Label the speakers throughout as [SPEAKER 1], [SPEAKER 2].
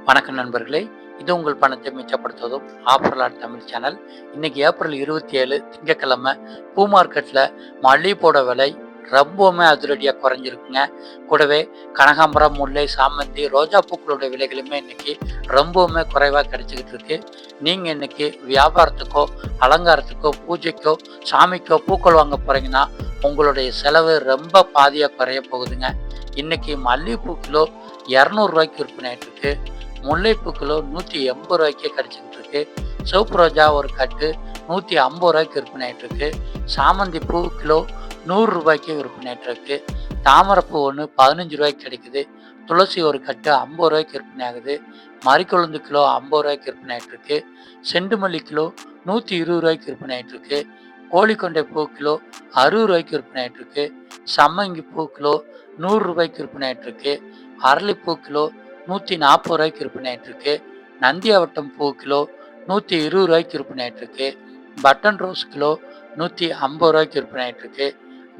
[SPEAKER 1] வணக்கம் நண்பர்களே, இது உங்கள் பணத்தை மிச்சப்படுத்துவதும் ஆஃபர்லாட் தமிழ் சேனல். இன்னைக்கு ஏப்ரல் 27 திங்கட்கிழமை பூ மார்க்கெட்டில் மல்லிகைப்பூவோட விலை ரொம்பவுமே அதிரடியாக குறைஞ்சிருக்குங்க. கூடவே கனகாம்பரம், முல்லை, சாமந்தி, ரோஜா பூக்களோட விலைகளுமே இன்னைக்கு ரொம்பவுமே குறைவாக கிடைச்சிக்கிட்டு இருக்கு. நீங்கள் இன்னைக்கு வியாபாரத்துக்கோ அலங்காரத்துக்கோ பூஜைக்கோ சாமிக்கோ பூக்கள் வாங்க போகிறீங்கன்னா உங்களுடைய செலவு ரொம்ப பாதியாக குறைய போகுதுங்க. இன்னைக்கு மல்லிகைப்பூ கிலோ 200 ரூபாய்க்கு விற்பனை ஆகிட்டு இருக்கு. முல்லைப்பூ கிலோ 180 ரூபாய்க்கே கிடச்சிக்கிட்டு இருக்கு. சிவப்பு ரோஜா ஒரு கட்டு 150 ரூபாய்க்கு விற்பனை ஆகிட்டு இருக்கு. சாமந்தி பூ கிலோ 100 ரூபாய்க்கு விற்பனை ஆகிட்டு இருக்கு. தாமரைப்பூ ஒன்று 15 ரூபாய்க்கு கிடைக்குது. துளசி ஒரு கட்டு 50 ரூபாய்க்கு விற்பனை ஆகுது. மறிக்கொழுந்து கிலோ 50 ரூபாய்க்கு விற்பனை ஆகிட்டு இருக்கு. செண்டுமல்லி கிலோ 120 ரூபாய்க்கு விற்பனை ஆகிட்டு இருக்கு. கோழிக்கொண்டை பூ கிலோ 60 ரூபாய்க்கு விற்பனை ஆகிட்டு இருக்கு. சம்மங்கி பூ கிலோ 100 ரூபாய்க்கு விற்பனை ஆகிட்டு இருக்கு. அரளிப்பூ கிலோ 140 ரூபாய்க்கு விற்பனை ஆகிட்டு இருக்கு. நந்தியாவட்டம் பூ கிலோ 120 ரூபாய்க்கு விற்பனை ஆகிட்டு இருக்கு. பட்டன் ரோஸ் கிலோ 150 ரூபாய்க்கு விற்பனை ஆகிட்டு இருக்கு.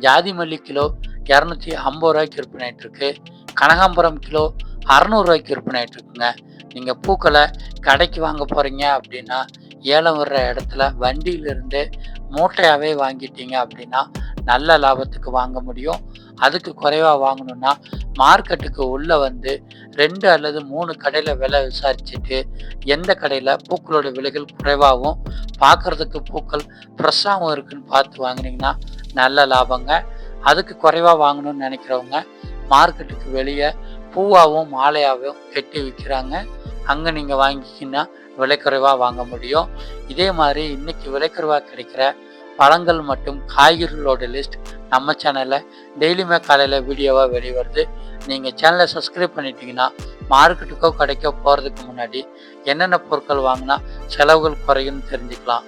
[SPEAKER 1] ஜாதி மல்லி கிலோ 250 ரூபாய்க்கு விற்பனை ஆகிட்டு இருக்கு. கனகாம்பரம் கிலோ 600 ரூபாய்க்கு விற்பனை ஆகிட்டு இருக்குங்க. நீங்கள் பூக்களை கடைக்கு வாங்க போகிறீங்க அப்படின்னா ஏலம் வர்ற இடத்துல வண்டியிலிருந்து மூட்டையாகவே வாங்கிட்டீங்க அப்படின்னா நல்ல லாபத்துக்கு வாங்க முடியும். அதுக்கு குறைவாக வாங்கணுன்னா மார்க்கெட்டுக்கு உள்ளே வந்து 2 அல்லது 3 கடையில் விலை விசாரிச்சுட்டு எந்த கடையில் பூக்களோட விலைகள் குறைவாகவும் பார்க்குறதுக்கு பூக்கள் ஃப்ரெஷ்ஷாகவும் இருக்குன்னு பார்த்து வாங்கினீங்கன்னா நல்ல லாபங்க. அதுக்கு குறைவாக வாங்கணும்னு நினைக்கிறவங்க மார்க்கெட்டுக்கு வெளியே பூவாகவும் மாலையாகவும் கட்டி விற்கிறாங்க. அங்கே நீங்கள் வாங்கிக்கிங்கன்னா விலை குறைவாக வாங்க முடியும். இதே மாதிரி இன்றைக்கி விலை குறைவாக கிடைக்கிற பழங்கள் மற்றும் காய்கறிகளோட லிஸ்ட் நம்ம சேனலில் டெய்லியுமே காலையில் வீடியோவாக வெளிவருது. நீங்கள் சேனலை சப்ஸ்கிரைப் பண்ணிட்டீங்கன்னா மார்க்கெட்டுக்கோ கடைக்கோ போகிறதுக்கு முன்னாடி என்னென்ன பொருட்கள் வாங்கினா செலவுகள் குறையும்னு தெரிஞ்சுக்கலாம்.